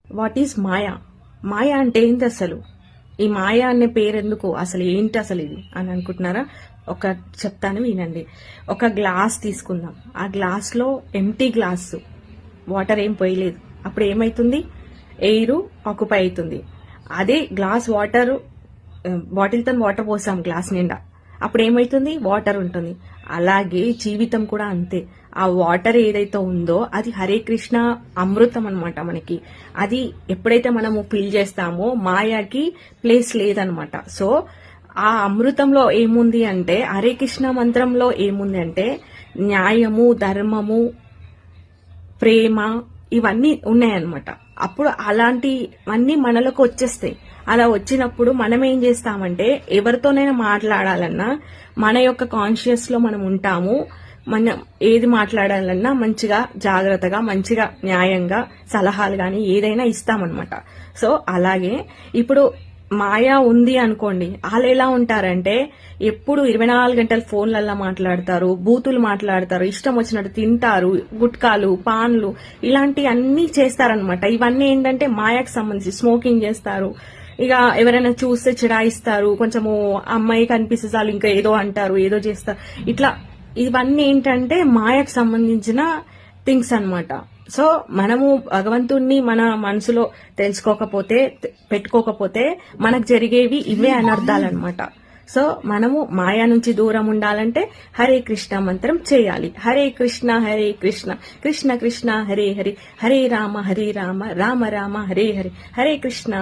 What is మాయా? మాయా అంటే ఏంటి అసలు? ఈ మాయా అనే పేరు ఎందుకు? అసలు ఏంటి అసలు ఇది అని అనుకుంటున్నారా? ఒక చెప్తాను వినండి. ఒక గ్లాస్ తీసుకుందాం. ఆ గ్లాస్ లో ఎంటీ గ్లాస్, వాటర్ ఏం పోయలేదు. అప్పుడు ఏమైతుంది? ఎయిర్ ఆక్యుపై అవుతుంది. అదే గ్లాస్ బాటిల్తో వాటర్ పోసాం గ్లాస్ నిండా, అప్పుడు ఏమైతుంది? వాటర్ ఉంటుంది. అలాగే జీవితం కూడా అంతే. ఆ వాటర్ ఏదైతే ఉందో అది హరే కృష్ణ అమృతం అన్నమాట. మనకి అది ఎప్పుడైతే మనము ఫిల్ చేస్తామో మాయాకి ప్లేస్ లేదనమాట. సో ఆ అమృతంలో ఏముంది అంటే, హరే కృష్ణ మంత్రంలో ఏముంది అంటే న్యాయము, ధర్మము, ప్రేమ ఇవన్నీ ఉన్నాయన్నమాట. అప్పుడు అలాంటివన్నీ మనలోకి వచ్చేస్తాయి. అలా వచ్చినప్పుడు మనం ఏం చేస్తామంటే, ఎవరితోనైనా మాట్లాడాలన్నా మన యొక్క కాన్షియస్ లో మనం ఉంటాము. మనం ఏది మాట్లాడాలన్నా మంచిగా, జాగ్రత్తగా, మంచిగా, న్యాయంగా సలహాలు గాని ఏదైనా ఇస్తామన్నమాట. సో అలాగే ఇప్పుడు మాయా ఉంది అనుకోండి, వాళ్ళు ఎలా ఉంటారంటే ఎప్పుడు 24 గంటలు ఫోన్లల్లో మాట్లాడతారు, బూతులు మాట్లాడతారు, ఇష్టం వచ్చినట్టు తింటారు, గుట్కాలు, పాన్లు ఇలాంటి అన్ని చేస్తారనమాట. ఇవన్నీ ఏంటంటే మాయాకు సంబంధించి స్మోకింగ్ చేస్తారు. ఇక ఎవరైనా చూస్తే చిడాయిస్తారు, కొంచెము అమ్మాయి కనిపిస్తే చాలు ఇంకా ఏదో అంటారు, ఏదో చేస్తారు. ఇట్లా ఇవన్నీ ఏంటంటే మాయకు సంబంధించిన థింగ్స్ అన్నమాట. సో మనము భగవంతుణ్ణి మన మనసులో తెలుసుకోకపోతే, పెట్టుకోకపోతే మనకు జరిగేవి ఇవే అనర్థాలన్నమాట. సో మనము మాయా నుంచి దూరం ఉండాలంటే హరే కృష్ణ మంత్రం చేయాలి. హరే కృష్ణ కృష్ణ కృష్ణ హరే హరే, హరే రామ రామ రామ హరే హరే, హరే కృష్ణ.